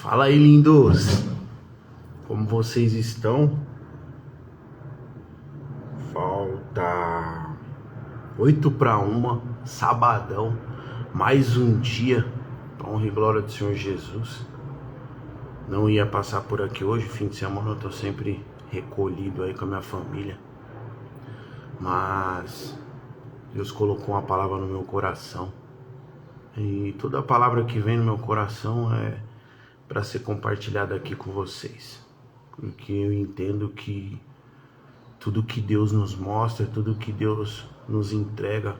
Fala aí, lindos! Como vocês estão? Falta 8 para 1, sabadão, mais um dia, pra honra e glória do Senhor Jesus. Não ia passar por aqui hoje, fim de semana eu tô sempre recolhido aí com a minha família. Mas Deus colocou uma palavra no meu coração. E toda palavra que vem no meu coração é para ser compartilhada aqui com vocês. Porque eu entendo que tudo que Deus nos mostra, tudo que Deus nos entrega,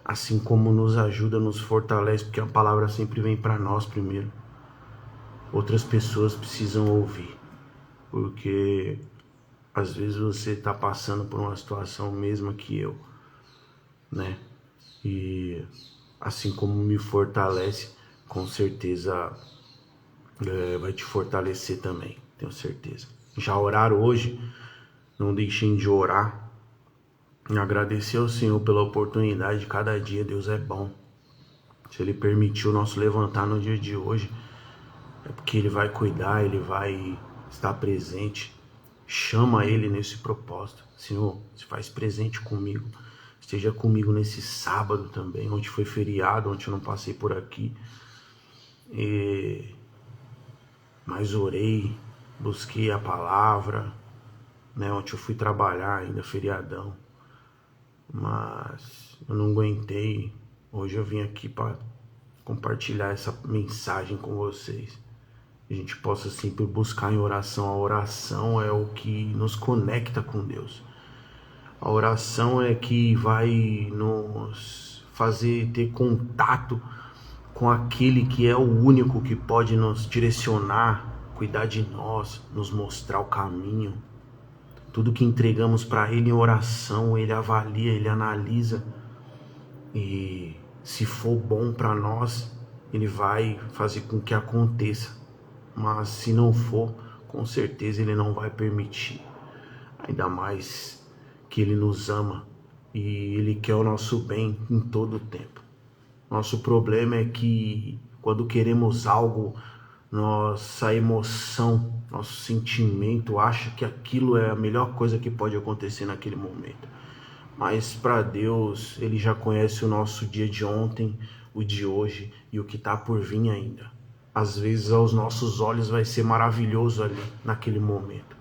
assim como nos ajuda, nos fortalece, porque a palavra sempre vem para nós primeiro. Outras pessoas precisam ouvir, porque às vezes você está passando por uma situação mesma que eu, né? E assim como me fortalece, com certeza vai te fortalecer também, tenho certeza. Já oraram hoje? Não deixem de orar. Agradecer ao Senhor pela oportunidade de cada dia. Deus é bom. Se Ele permitiu nosso levantar no dia de hoje, é porque Ele vai cuidar, Ele vai estar presente. Chama Ele nesse propósito. Senhor, se faz presente comigo. Esteja comigo nesse sábado também, onde foi feriado, onde eu não passei por aqui. Mas orei, busquei a palavra, né? Ontem eu fui trabalhar ainda, feriadão. Mas eu não aguentei. Hoje eu vim aqui para compartilhar essa mensagem com vocês. A gente possa sempre buscar em oração. A oração é o que nos conecta com Deus. A oração é que vai nos fazer ter contato com aquele que é o único que pode nos direcionar, cuidar de nós, nos mostrar o caminho. Tudo que entregamos para Ele em oração, Ele avalia, Ele analisa. E se for bom para nós, Ele vai fazer com que aconteça. Mas se não for, com certeza Ele não vai permitir. Ainda mais que Ele nos ama e Ele quer o nosso bem em todo o tempo. Nosso problema é que quando queremos algo, nossa emoção, nosso sentimento acha que aquilo é a melhor coisa que pode acontecer naquele momento. Mas para Deus, Ele já conhece o nosso dia de ontem, o de hoje e o que está por vir ainda. Às vezes aos nossos olhos vai ser maravilhoso ali naquele momento.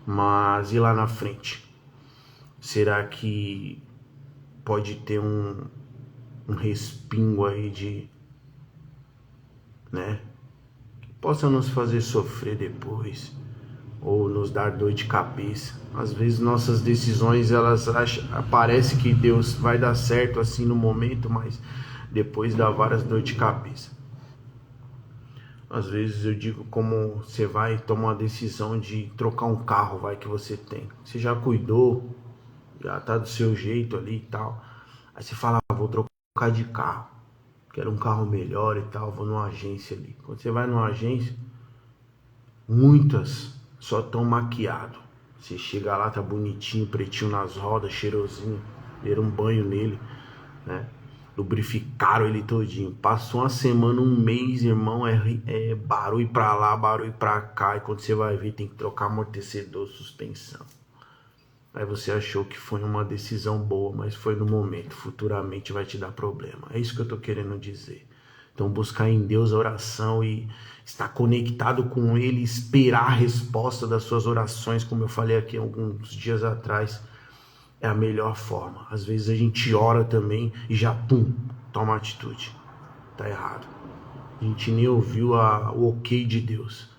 Mas e lá na frente? Será que pode ter um respingo aí de, né, que possa nos fazer sofrer depois ou nos dar dor de cabeça? Às vezes nossas decisões, parece que Deus vai dar certo assim no momento, mas depois dá várias dor de cabeça. Às vezes eu digo, como você vai tomar uma decisão de trocar um carro, vai, que você tem, você já cuidou, já tá do seu jeito ali e tal, aí você fala, vou trocar de carro, quero um carro melhor e tal, vou numa agência ali. Quando você vai numa agência, muitas só estão maquiado. Você chega lá, tá bonitinho, pretinho nas rodas, cheirosinho, deram um banho nele, né? Lubrificaram ele todinho. Passou uma semana, um mês, irmão, é barulho pra lá, barulho pra cá, e quando você vai ver, tem que trocar amortecedor, suspensão. Aí você achou que foi uma decisão boa, mas foi no momento. Futuramente vai te dar problema. É isso que eu tô querendo dizer. Então buscar em Deus a oração e estar conectado com Ele, esperar a resposta das suas orações, como eu falei aqui alguns dias atrás, é a melhor forma. Às vezes a gente ora também e já, pum, toma atitude. Tá errado. A gente nem ouviu o ok de Deus.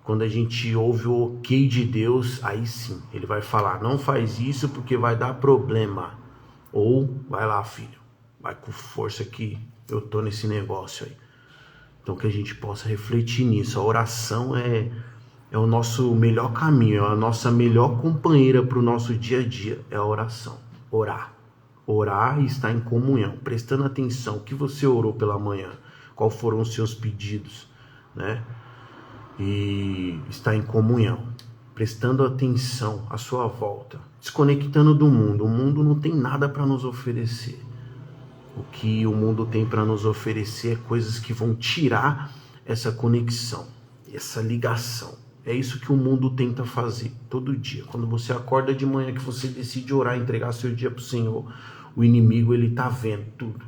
Quando a gente ouve o ok de Deus, aí sim, Ele vai falar, não faz isso porque vai dar problema. Ou, vai lá, filho, vai com força que eu tô nesse negócio aí. Então que a gente possa refletir nisso. A oração é o nosso melhor caminho, é a nossa melhor companheira para o nosso dia a dia, é a oração. Orar e estar em comunhão, prestando atenção, o que você orou pela manhã, quais foram os seus pedidos, né? E estar em comunhão, prestando atenção à sua volta, desconectando do mundo. O mundo não tem nada para nos oferecer. O que o mundo tem para nos oferecer é coisas que vão tirar essa conexão, essa ligação. É isso que o mundo tenta fazer todo dia. Quando você acorda de manhã, que você decide orar, entregar seu dia para o Senhor, o inimigo, ele tá vendo tudo.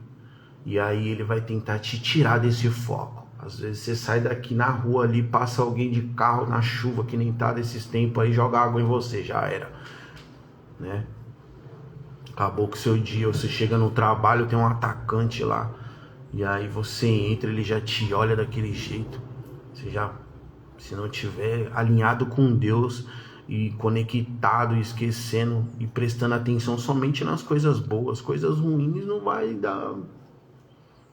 E aí ele vai tentar te tirar desse foco. Às vezes você sai daqui na rua ali, passa alguém de carro na chuva, que nem tá desses tempos aí, joga água em você, já era, né? Acabou com o seu dia, você chega no trabalho, tem um atacante lá, e aí você entra, ele já te olha daquele jeito. Você já, se não tiver alinhado com Deus e conectado, esquecendo e prestando atenção somente nas coisas boas, coisas ruins não vai dar,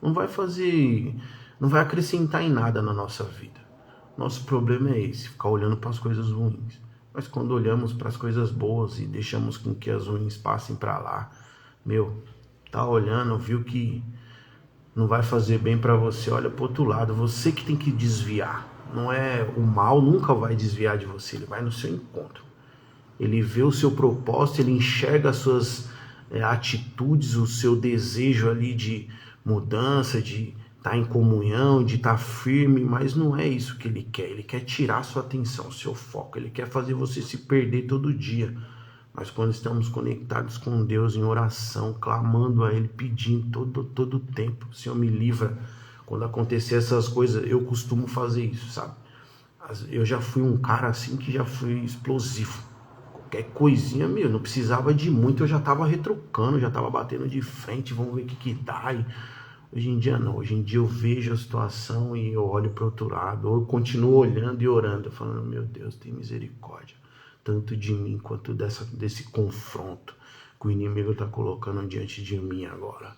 não vai fazer, não vai acrescentar em nada na nossa vida. Nosso problema é esse, ficar olhando para as coisas ruins. Mas quando olhamos para as coisas boas e deixamos com que as ruins passem para lá, tá olhando, viu que não vai fazer bem para você, olha para o outro lado. Você que tem que desviar. Não é, o mal nunca vai desviar de você, ele vai no seu encontro. Ele vê o seu propósito, ele enxerga as suas atitudes, o seu desejo ali de mudança, de estar em comunhão, de estar firme, mas não é isso que ele quer tirar sua atenção, seu foco, ele quer fazer você se perder todo dia. Mas quando estamos conectados com Deus em oração, clamando a Ele, pedindo todo o tempo, Senhor, me livra. Quando acontecer essas coisas, eu costumo fazer isso, sabe? Eu já fui um cara assim que já fui explosivo. Qualquer coisinha, não precisava de muito, eu já tava retrucando, já tava batendo de frente, vamos ver o que dá. E hoje em dia não, hoje em dia eu vejo a situação e eu olho para o outro lado, ou eu continuo olhando e orando, falando, meu Deus, tem misericórdia, tanto de mim quanto desse confronto que o inimigo está colocando diante de mim agora.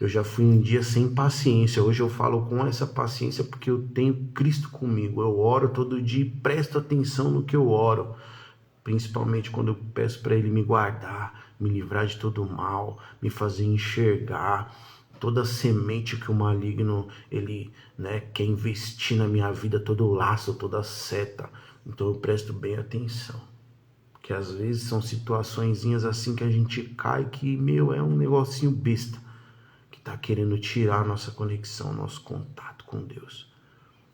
Eu já fui um dia sem paciência, hoje eu falo com essa paciência porque eu tenho Cristo comigo, eu oro todo dia e presto atenção no que eu oro, principalmente quando eu peço para Ele me guardar, me livrar de todo o mal, me fazer enxergar toda semente que o maligno ele quer investir na minha vida, todo laço, toda seta. Então eu presto bem atenção, porque às vezes são situaçõezinhas assim que a gente cai que é um negocinho besta que tá querendo tirar a nossa conexão, nosso contato com Deus.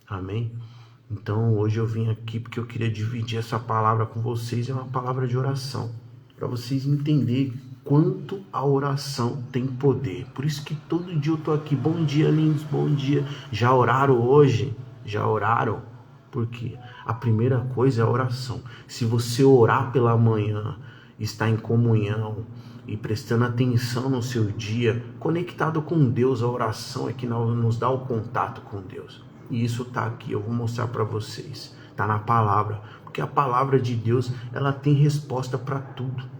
Amém? Então hoje eu vim aqui porque eu queria dividir essa palavra com vocês, é uma palavra de oração, para vocês entenderem quanto a oração tem poder. Por isso que todo dia eu tô aqui, bom dia lindos, bom dia. Já oraram hoje? Já oraram? Porque a primeira coisa é a oração. Se você orar pela manhã, estar em comunhão e prestando atenção no seu dia, conectado com Deus, a oração é que nos dá o contato com Deus. E isso tá aqui, eu vou mostrar para vocês. Tá na palavra, porque a palavra de Deus, ela tem resposta para tudo.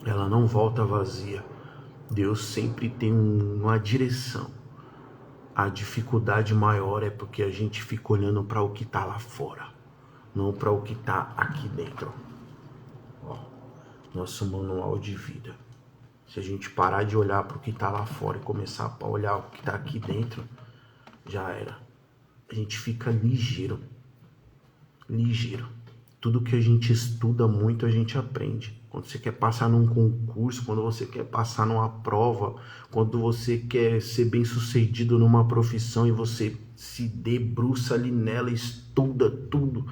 Ela não volta vazia. Deus sempre tem uma direção. A dificuldade maior é porque a gente fica olhando para o que está lá fora, não para o que está aqui dentro. Ó, nosso manual de vida. Se a gente parar de olhar para o que está lá fora e começar a olhar o que está aqui dentro, já era. A gente fica ligeiro. Tudo que a gente estuda muito, a gente aprende. Quando você quer passar num concurso, quando você quer passar numa prova, quando você quer ser bem sucedido numa profissão e você se debruça ali nela, estuda tudo.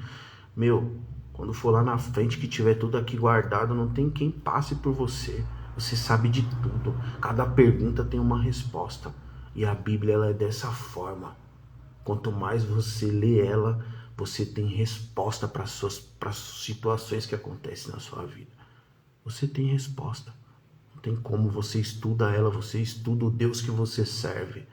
Quando for lá na frente que tiver tudo aqui guardado, não tem quem passe por você. Você sabe de tudo. Cada pergunta tem uma resposta. E a Bíblia ela é dessa forma. Quanto mais você lê ela, você tem resposta para as situações que acontecem na sua vida. Você tem resposta. Não tem como, você estuda ela, você estuda o Deus que você serve.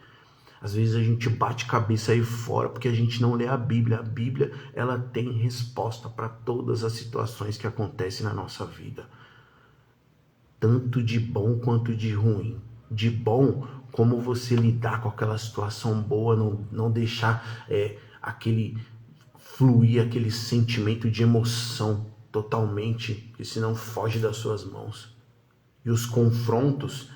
Às vezes a gente bate cabeça aí fora porque a gente não lê a Bíblia. A Bíblia, ela tem resposta para todas as situações que acontecem na nossa vida. Tanto de bom quanto de ruim. De bom, como você lidar com aquela situação boa, não deixar fluir aquele sentimento de emoção totalmente, porque senão foge das suas mãos. E os confrontos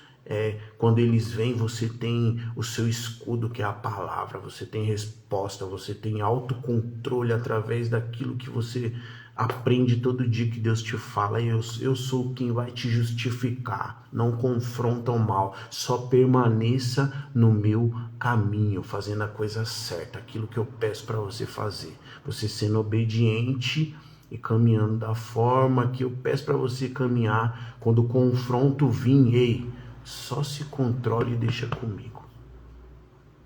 Quando eles vêm, você tem o seu escudo, que é a palavra, você tem resposta, você tem autocontrole através daquilo que você aprende todo dia que Deus te fala. Eu sou quem vai te justificar, não confronta o mal, só permaneça no meu caminho, fazendo a coisa certa, aquilo que eu peço para você fazer, você sendo obediente e caminhando da forma que eu peço para você caminhar. Quando o confronto vir, ei, só se controle e deixa comigo.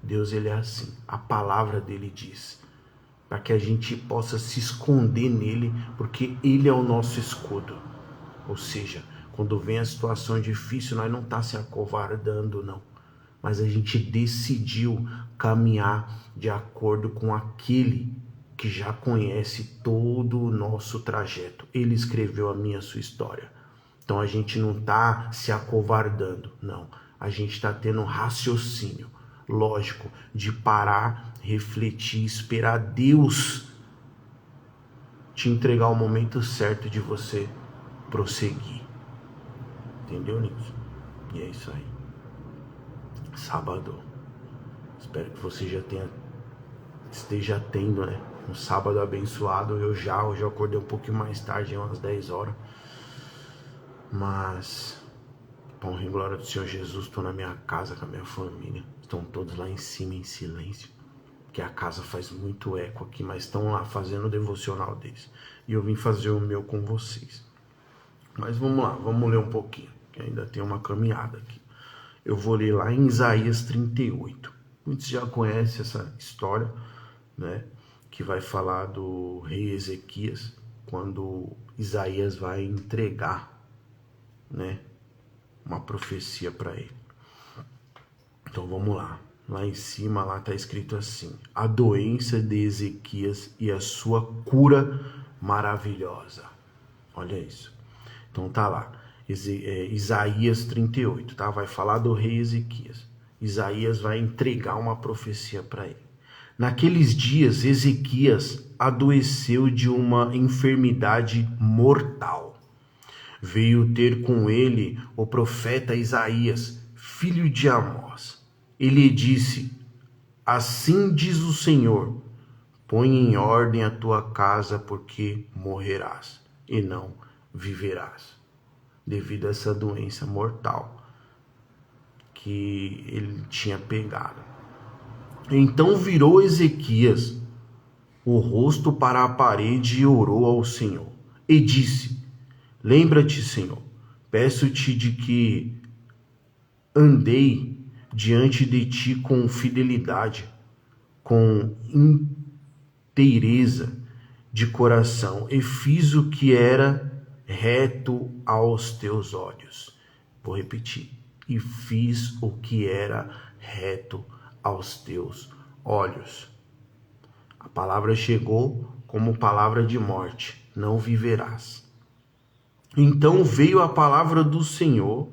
Deus, ele é assim, a palavra dele diz, para que a gente possa se esconder nele, porque ele é o nosso escudo. Ou seja, quando vem a situação difícil, nós não tá se acovardando, não, mas a gente decidiu caminhar de acordo com aquele que já conhece todo o nosso trajeto. Ele escreveu a minha e a sua história. Então a gente não está se acovardando, não. A gente está tendo um raciocínio lógico de parar, refletir, esperar Deus te entregar o momento certo de você prosseguir. Entendeu, Nilson? E é isso aí. Sábado. Espero que você esteja tendo, né, um sábado abençoado. Hoje eu acordei um pouquinho mais tarde, umas 10 horas. Mas, pão e glória do Senhor Jesus, estou na minha casa com a minha família. Estão todos lá em cima em silêncio, porque a casa faz muito eco aqui, mas estão lá fazendo o devocional deles. E eu vim fazer o meu com vocês. Mas vamos lá, vamos ler um pouquinho, que ainda tem uma caminhada aqui. Eu vou ler lá em Isaías 38. Muitos já conhecem essa história, né? Que vai falar do rei Ezequias, quando Isaías vai entregar, né, uma profecia para ele. Então vamos lá. Lá em cima, lá está escrito assim: a doença de Ezequias e a sua cura maravilhosa. Olha isso. Então tá lá, Isaías 38, tá? Vai falar do rei Ezequias. Isaías vai entregar uma profecia para ele. Naqueles dias, Ezequias adoeceu de uma enfermidade mortal. Veio ter com ele o profeta Isaías, filho de Amós. Ele disse: assim diz o Senhor, põe em ordem a tua casa, porque morrerás e não viverás. Devido a essa doença mortal que ele tinha pegado. Então virou Ezequias o rosto para a parede e orou ao Senhor. E disse: lembra-te, Senhor, peço-te de que andei diante de ti com fidelidade, com inteireza de coração, e fiz o que era reto aos teus olhos. Vou repetir. E fiz o que era reto aos teus olhos. A palavra chegou como palavra de morte: não viverás. Então veio a palavra do Senhor.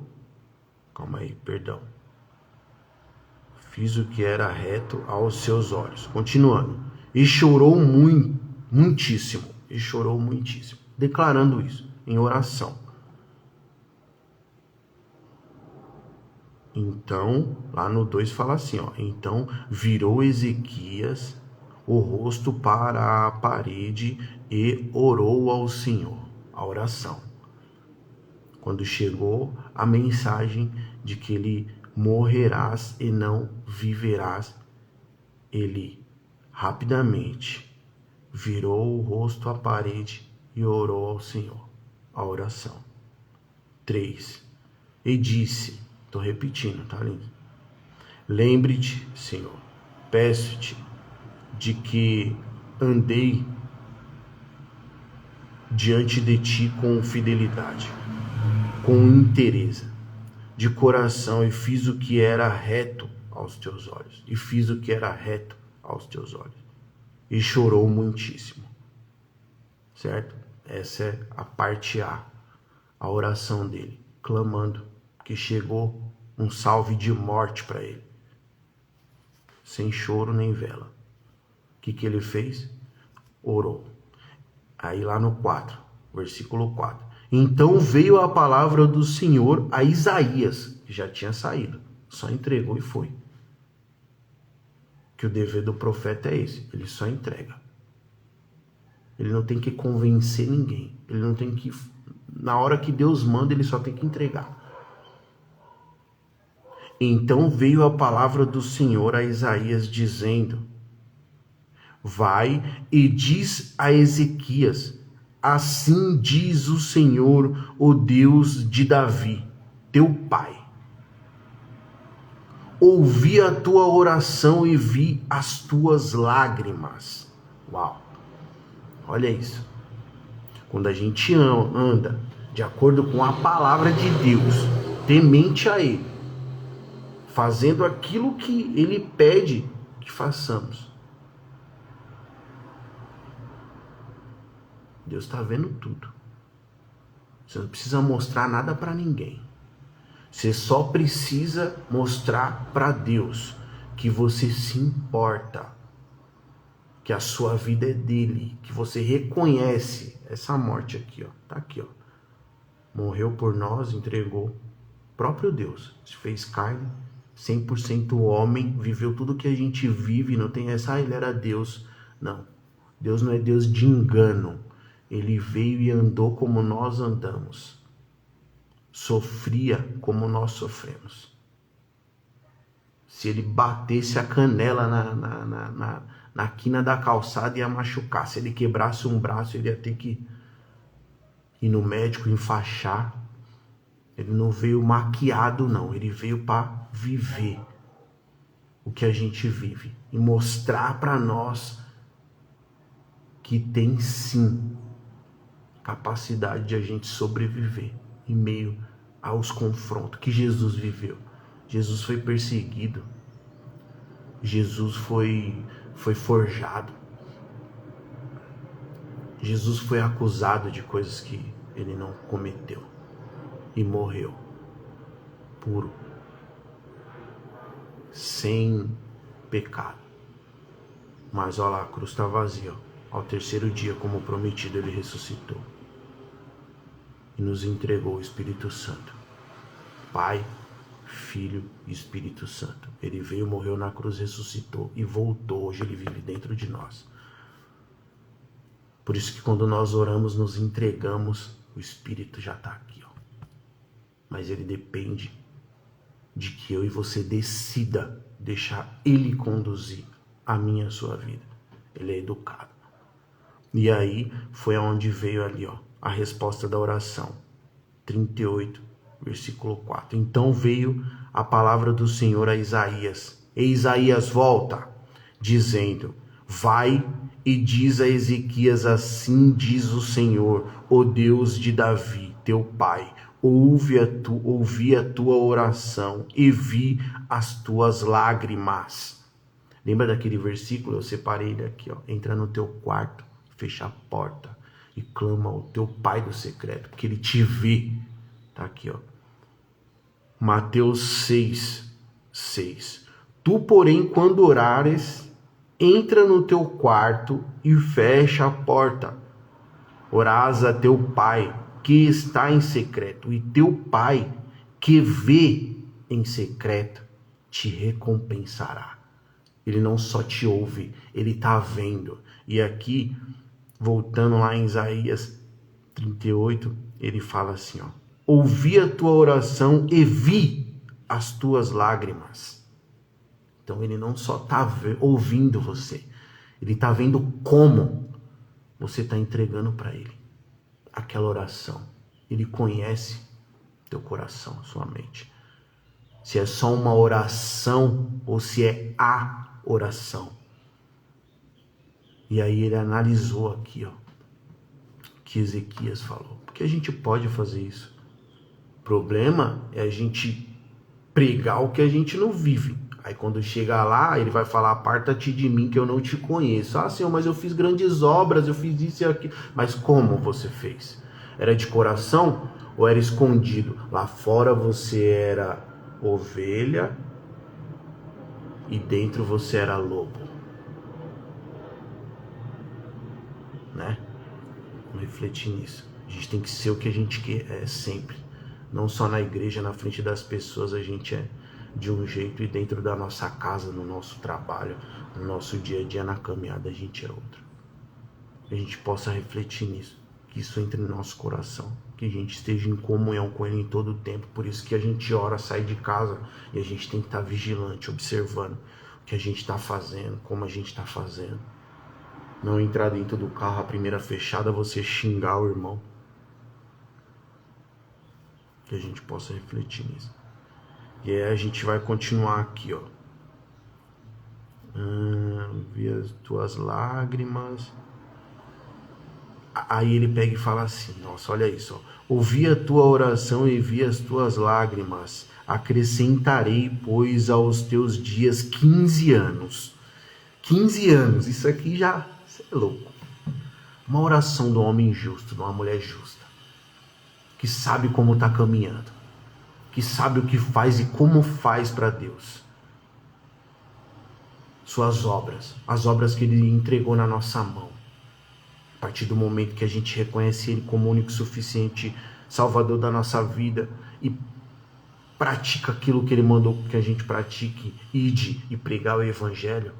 Calma aí, perdão. Fiz o que era reto aos seus olhos. Continuando. E chorou muitíssimo. E chorou muitíssimo. Declarando isso em oração. Então, lá no 2 fala assim, ó. Então virou Ezequias o rosto para a parede e orou ao Senhor. A oração. Quando chegou a mensagem de que ele morrerás e não viverás, ele rapidamente virou o rosto à parede e orou ao Senhor. A oração. 3. E disse, estou repetindo, tá lindo? Lembre-te, Senhor, peço-te de que andei diante de ti com fidelidade, com inteireza de coração, e fiz o que era reto aos teus olhos. E fiz o que era reto aos teus olhos. E chorou muitíssimo. Certo? Essa é a parte a oração dele, clamando que chegou um salve de morte para ele. Sem choro nem vela. O que ele fez? Orou. Aí lá no 4, versículo 4. Então veio a palavra do Senhor a Isaías, que já tinha saído, só entregou e foi. Que o dever do profeta é esse, ele só entrega. Ele não tem que convencer ninguém, ele não tem que, na hora que Deus manda, ele só tem que entregar. Então veio a palavra do Senhor a Isaías dizendo: vai e diz a Ezequias, assim diz o Senhor, o Deus de Davi, teu pai. Ouvi a tua oração e vi as tuas lágrimas. Uau! Olha isso. Quando a gente anda de acordo com a palavra de Deus, temente a Ele, fazendo aquilo que Ele pede que façamos, Deus está vendo tudo. Você não precisa mostrar nada para ninguém. Você só precisa mostrar para Deus que você se importa, que a sua vida é dele, que você reconhece essa morte aqui, ó, tá aqui, ó. Morreu por nós, entregou. O próprio Deus se fez carne, 100% homem, viveu tudo que a gente vive, não tem essa, ele era Deus. Não, Deus não é Deus de engano. Ele veio e andou como nós andamos. Sofria como nós sofremos. Se ele batesse a canela na quina da calçada, ia machucar. Se ele quebrasse um braço, ele ia ter que ir no médico, enfaixar. Ele não veio maquiado, não. Ele veio para viver o que a gente vive e mostrar para nós que tem sim capacidade de a gente sobreviver em meio aos confrontos que Jesus viveu. Jesus foi perseguido. Jesus foi forjado. Jesus foi acusado de coisas que ele não cometeu. E morreu. Puro. Sem pecado. Mas olha lá, a cruz está vazia. Ao terceiro dia, como prometido, ele ressuscitou. E nos entregou o Espírito Santo. Pai, Filho e Espírito Santo. Ele veio, morreu na cruz, ressuscitou e voltou. Hoje ele vive dentro de nós. Por isso que quando nós oramos, nos entregamos, o Espírito já está aqui, ó. Mas ele depende de que eu e você decida deixar ele conduzir a minha e a sua vida. Ele é educado. E aí foi aonde veio ali, ó, a resposta da oração. 38, versículo 4. Então veio a palavra do Senhor a Isaías. E Isaías volta, dizendo: vai e diz a Ezequias, assim diz o Senhor, o Deus de Davi, teu pai. Ouvi a tua oração e vi as tuas lágrimas. Lembra daquele versículo? Eu separei ele aqui, ó. Entra no teu quarto, fecha a porta e clama ao teu pai do secreto, porque ele te vê. Tá aqui, ó. Mateus 6:6. Tu, porém, quando orares, entra no teu quarto e fecha a porta. Orás a teu pai, que está em secreto, e teu pai, que vê em secreto, te recompensará. Ele não só te ouve, ele está vendo. E aqui, voltando lá em Isaías 38, ele fala assim, ó: ouvi a tua oração e vi as tuas lágrimas. Então ele não só está ouvindo você, ele está vendo como você está entregando para ele aquela oração. Ele conhece teu coração, sua mente. Se é só uma oração ou se é a oração. E aí ele analisou aqui, ó, que Ezequias falou. Porque a gente pode fazer isso. O problema é a gente pregar o que a gente não vive. Aí quando chegar lá, ele vai falar: aparta-te de mim que eu não te conheço. Ah, Senhor, mas eu fiz grandes obras, eu fiz isso e aquilo. Mas como você fez? Era de coração ou era escondido? Lá fora você era ovelha e dentro você era lobo. Né? Vamos refletir nisso. A gente tem que ser o que a gente quer sempre. Não só na igreja, na frente das pessoas, a gente é de um jeito, e dentro da nossa casa, no nosso trabalho, no nosso dia a dia, na caminhada, a gente é outro. Que a gente possa refletir nisso, que isso entre no nosso coração, que a gente esteja em comunhão com Ele em todo o tempo. Por isso que a gente ora, sai de casa, e a gente tem que estar vigilante, observando o que a gente está fazendo, como a gente está fazendo. Não entrar dentro do carro, a primeira fechada, você xingar o irmão. Que a gente possa refletir nisso. E aí a gente vai continuar aqui, ó. Vi as tuas lágrimas. Aí ele pega e fala assim, nossa, olha isso, ó. Ouvi a tua oração e vi as tuas lágrimas. Acrescentarei, pois, aos teus dias 15 anos. 15 anos, isso aqui já, isso é louco. Uma oração do homem justo, de uma mulher justa, que sabe como está caminhando, que sabe o que faz e como faz para Deus. Suas obras, as obras que Ele entregou na nossa mão. A partir do momento que a gente reconhece Ele como único e suficiente Salvador da nossa vida e pratica aquilo que Ele mandou que a gente pratique, ide e pregar o Evangelho,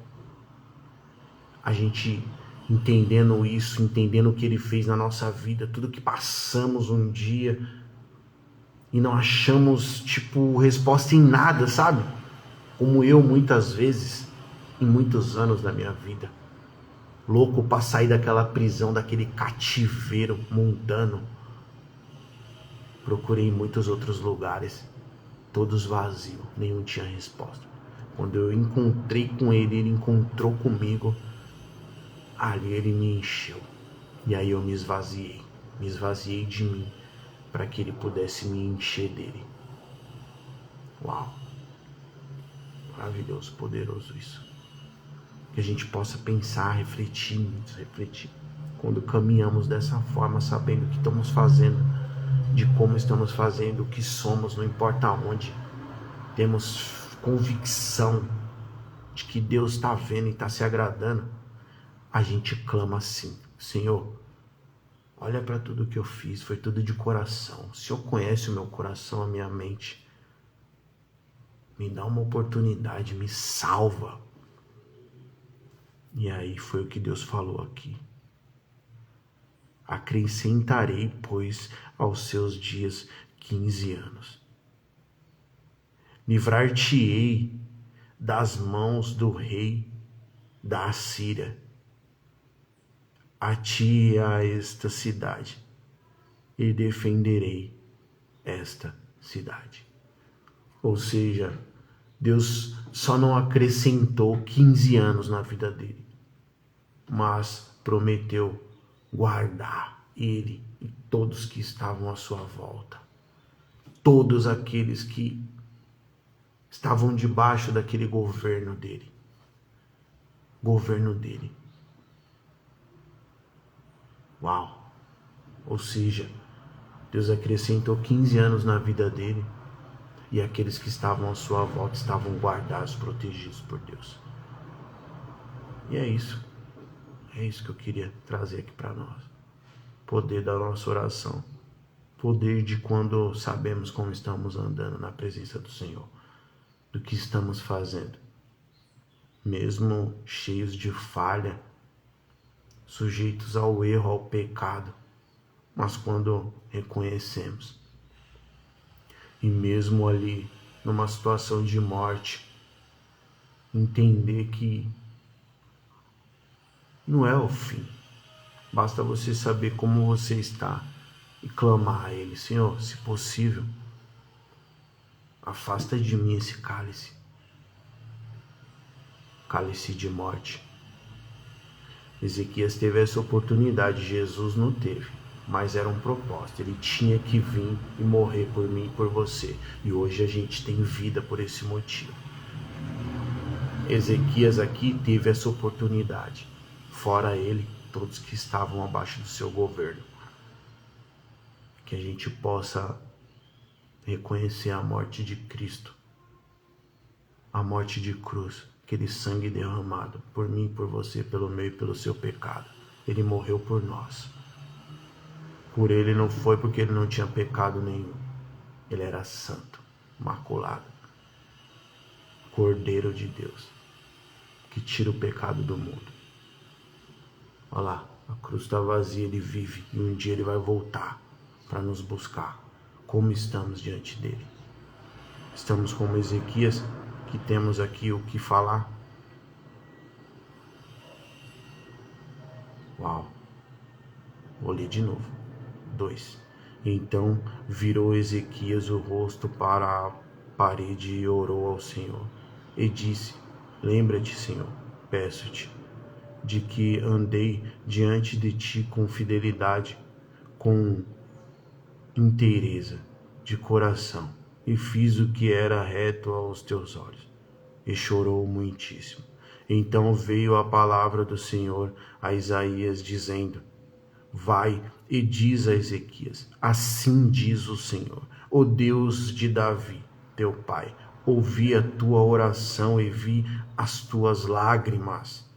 a gente entendendo isso, entendendo o que Ele fez na nossa vida, tudo que passamos um dia e não achamos, tipo, resposta em nada, sabe? Como eu muitas vezes, em muitos anos da minha vida, louco para sair daquela prisão, daquele cativeiro mundano. Procurei em muitos outros lugares, todos vazios, nenhum tinha resposta. Quando eu encontrei com Ele, Ele encontrou comigo, ali Ele me encheu. E aí eu me esvaziei de mim, para que Ele pudesse me encher dele. Uau! Maravilhoso, poderoso isso. Que a gente possa pensar, refletir. Quando caminhamos dessa forma, sabendo o que estamos fazendo, de como estamos fazendo, o que somos, não importa onde. Temos convicção de que Deus está vendo e está se agradando. A gente clama assim, Senhor, olha para tudo que eu fiz, foi tudo de coração. O Senhor conhece o meu coração, a minha mente. Me dá uma oportunidade, me salva. E aí foi o que Deus falou aqui. Acrescentarei, pois, aos seus dias 15 anos. Livrar-te-ei das mãos do rei da Assíria. A ti e a esta cidade, e defenderei esta cidade. Ou seja, Deus só não acrescentou 15 anos na vida dele, mas prometeu guardar ele e todos que estavam à sua volta. Todos aqueles que estavam debaixo daquele governo dele. Uau! Ou seja, Deus acrescentou 15 anos na vida dele e aqueles que estavam à sua volta estavam guardados, protegidos por Deus. E é isso que eu queria trazer aqui para nós. Poder da nossa oração, poder de quando sabemos como estamos andando na presença do Senhor, do que estamos fazendo, mesmo cheios de falha, sujeitos ao erro, ao pecado, mas quando reconhecemos, e mesmo ali numa situação de morte, entender que não é o fim, basta você saber como você está e clamar a Ele, Senhor, se possível, afasta de mim esse cálice de morte. Ezequias teve essa oportunidade, Jesus não teve, mas era um propósito, ele tinha que vir e morrer por mim e por você, e hoje a gente tem vida por esse motivo. Ezequias aqui teve essa oportunidade, fora ele, todos que estavam abaixo do seu governo. Que a gente possa reconhecer a morte de Cristo, a morte de cruz, aquele sangue derramado por mim, por você, pelo meu e pelo seu pecado. Ele morreu por nós. Por ele não foi, porque ele não tinha pecado nenhum. Ele era santo, imaculado, Cordeiro de Deus, que tira o pecado do mundo. Olha lá, a cruz está vazia, ele vive, e um dia ele vai voltar para nos buscar. Como estamos diante dele? Estamos como Ezequias, que temos aqui o que falar? Uau! Vou ler de novo. 2. Então virou Ezequias o rosto para a parede e orou ao Senhor. E disse: Lembra-te, Senhor, peço-te, de que andei diante de ti com fidelidade, com inteireza de coração, e fiz o que era reto aos teus olhos. E chorou muitíssimo. Então veio a palavra do Senhor a Isaías, dizendo: Vai e diz a Ezequias: Assim diz o Senhor, o Deus de Davi, teu pai. Ouvi a tua oração e vi as tuas lágrimas.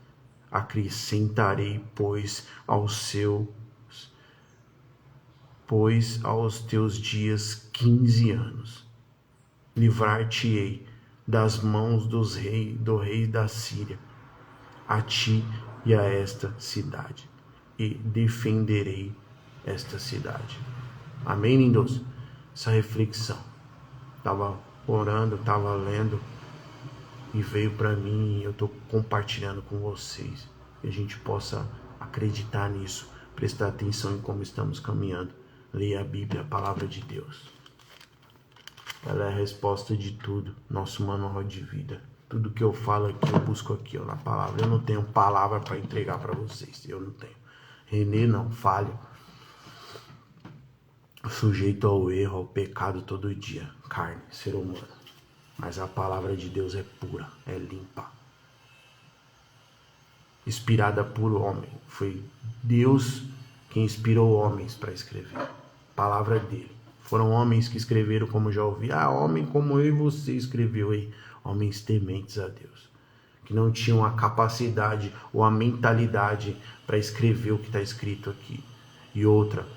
Acrescentarei, pois aos teus dias 15 anos. Livrar-te-ei das mãos do rei da Síria, a ti e a esta cidade, e defenderei esta cidade. Amém, lindos? Essa reflexão. Estava orando, estava lendo, e veio para mim, e eu estou compartilhando com vocês, que a gente possa acreditar nisso, prestar atenção em como estamos caminhando. Leia a Bíblia, a palavra de Deus. Ela é a resposta de tudo, nosso manual de vida. Tudo que eu falo aqui, eu busco aqui, ó, na palavra. Eu não tenho palavra para entregar para vocês, eu não tenho. Renê não, falho. Sujeito ao erro, ao pecado todo dia. Carne, ser humano. Mas a palavra de Deus é pura, é limpa. Inspirada por homem. Foi Deus quem inspirou homens para escrever. Palavra dele. Foram homens que escreveram, como já ouvi. Homem como eu e você escreveu aí. Homens tementes a Deus. Que não tinham a capacidade ou a mentalidade para escrever o que está escrito aqui. E outra,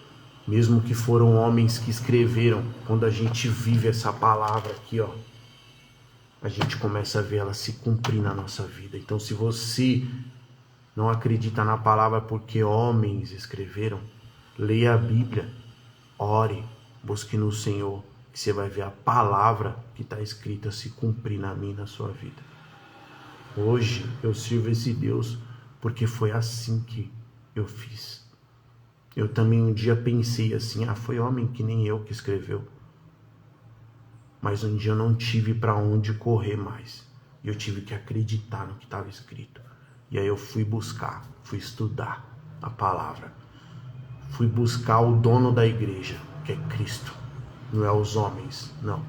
mesmo que foram homens que escreveram, quando a gente vive essa palavra aqui, ó, a gente começa a ver ela se cumprir na nossa vida. Então, se você não acredita na palavra porque homens escreveram, leia a Bíblia, ore, busque no Senhor, que você vai ver a palavra que está escrita se cumprir na minha e na sua vida. Hoje eu sirvo esse Deus porque foi assim que eu fiz. Eu também um dia pensei assim, foi homem que nem eu que escreveu. Mas um dia eu não tive para onde correr mais. E eu tive que acreditar no que estava escrito. E aí eu fui buscar, fui estudar a palavra. Fui buscar o dono da igreja, que é Cristo. Não é os homens, não.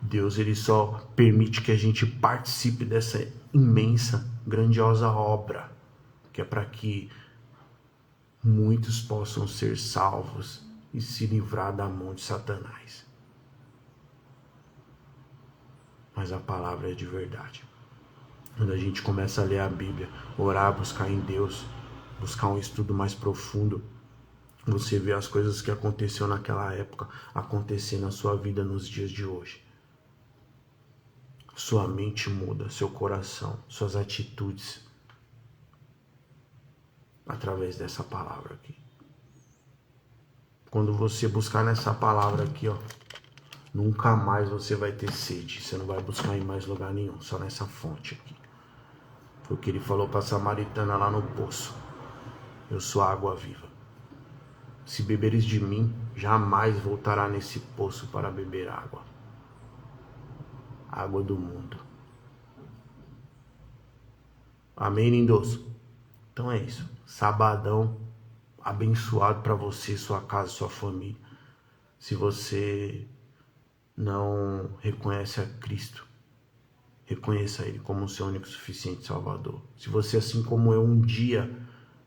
Deus só permite que a gente participe dessa imensa, grandiosa obra. Que é para que muitos possam ser salvos e se livrar da mão de Satanás. Mas a palavra é de verdade. Quando a gente começa a ler a Bíblia, orar, buscar em Deus, buscar um estudo mais profundo, você vê as coisas que aconteceram naquela época acontecer na sua vida nos dias de hoje. Sua mente muda, seu coração, suas atitudes, através dessa palavra aqui. Quando você buscar nessa palavra aqui, ó, nunca mais você vai ter sede. Você não vai buscar em mais lugar nenhum, só nessa fonte aqui. Foi o que ele falou para a samaritana lá no poço. Eu sou a água viva. Se beberes de mim, jamais voltará nesse poço para beber água. Água do mundo. Amém, lindos? Então é isso. Sabadão abençoado para você, sua casa, sua família. Se você não reconhece a Cristo, reconheça Ele como o seu único e suficiente Salvador. Se você, assim como eu, um dia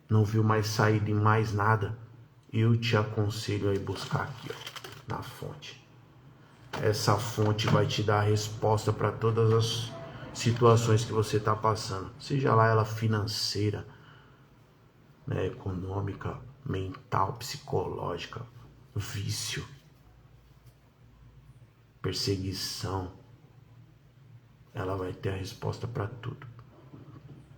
não viu mais saída em mais nada, eu te aconselho a ir buscar aqui, ó, na fonte. Essa fonte vai te dar a resposta para todas as situações que você está passando. Seja lá ela financeira, né, econômica, mental, psicológica, vício, perseguição, ela vai ter a resposta para tudo.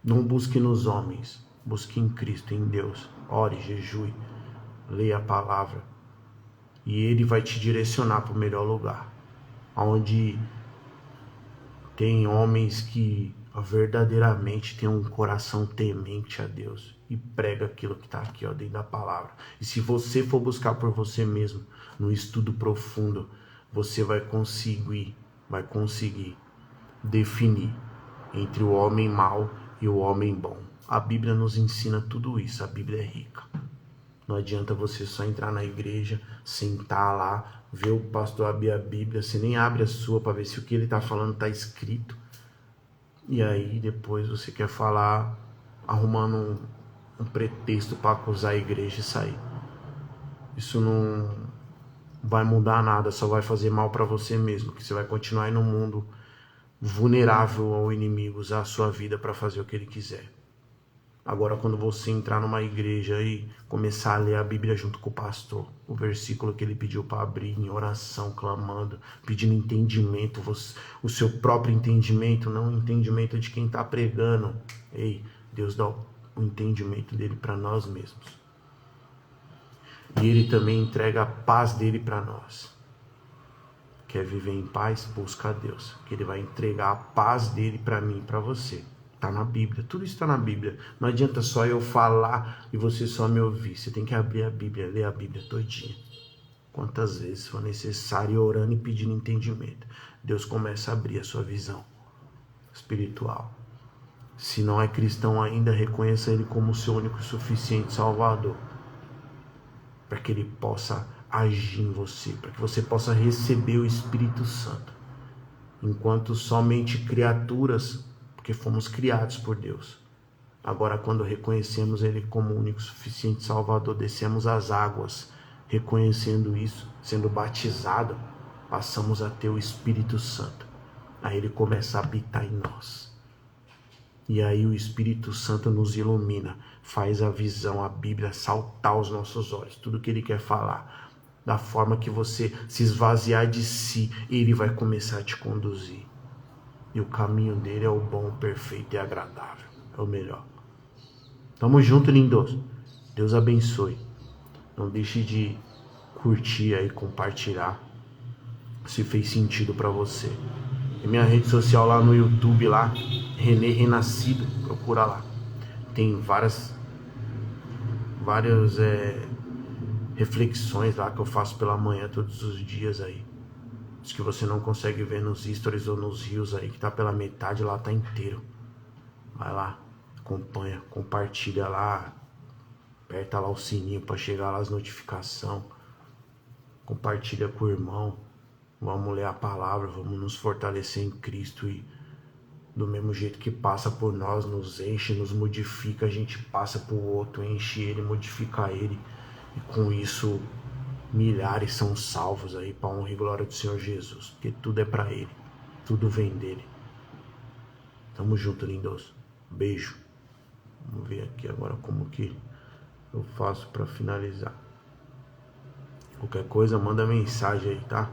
Não busque nos homens, busque em Cristo, em Deus. Ore, jejue, leia a palavra e Ele vai te direcionar para o melhor lugar, onde tem homens que verdadeiramente têm um coração temente a Deus e prega aquilo que está aqui, ó, dentro da palavra. E se você for buscar por você mesmo, no estudo profundo, você vai conseguir definir entre o homem mau e o homem bom. A Bíblia nos ensina tudo isso, a Bíblia é rica. Não adianta você só entrar na igreja, sentar lá, ver o pastor abrir a Bíblia, você nem abre a sua para ver se o que ele está falando está escrito. E aí depois você quer falar, arrumando um pretexto para acusar a igreja e sair. Isso não vai mudar nada, só vai fazer mal para você mesmo, que você vai continuar aí no mundo vulnerável ao inimigo, usar a sua vida para fazer o que ele quiser. Agora, quando você entrar numa igreja e começar a ler a Bíblia junto com o pastor, o versículo que ele pediu para abrir em oração, clamando, pedindo entendimento, o seu próprio entendimento, não o entendimento de quem está pregando. Ei, Deus dá o entendimento dele para nós mesmos. E ele também entrega a paz dele para nós. Quer viver em paz? Busca a Deus, que ele vai entregar a paz dele para mim e para você. Está na Bíblia, tudo isso está na Bíblia. Não adianta só eu falar e você só me ouvir. Você tem que abrir a Bíblia, ler a Bíblia todinha. Quantas vezes for necessário, orando e pedindo entendimento. Deus começa a abrir a sua visão espiritual. Se não é cristão ainda, reconheça Ele como o seu único e suficiente Salvador. Para que Ele possa agir em você, para que você possa receber o Espírito Santo. Enquanto somente criaturas, porque fomos criados por Deus. Agora, quando reconhecemos Ele como o único e suficiente Salvador, descemos as águas, reconhecendo isso, sendo batizado, passamos a ter o Espírito Santo. Aí Ele começa a habitar em nós. E aí o Espírito Santo nos ilumina, faz a visão, a Bíblia saltar aos nossos olhos, tudo que Ele quer falar. Da forma que você se esvaziar de si, Ele vai começar a te conduzir. E o caminho dele é o bom, perfeito e agradável. É o melhor. Tamo junto, lindos. Deus abençoe. Não deixe de curtir aí, compartilhar, se fez sentido pra você. E minha rede social lá no YouTube, lá, Renê Renascido, procura lá. Tem várias reflexões lá que eu faço pela manhã todos os dias aí. Os que você não consegue ver nos stories ou nos reels aí, que tá pela metade, lá tá inteiro. Vai lá, acompanha, compartilha lá, aperta lá o sininho para chegar lá as notificações. Compartilha com o irmão. Vamos ler a palavra, vamos nos fortalecer em Cristo e do mesmo jeito que passa por nós, nos enche, nos modifica, a gente passa pro outro, enche ele, modifica ele. E com isso milhares são salvos aí para honra e glória do Senhor Jesus, porque tudo é para Ele, tudo vem dele. Tamo junto, lindos. Beijo. Vamos ver aqui agora como que eu faço para finalizar. Qualquer coisa, manda mensagem aí, tá?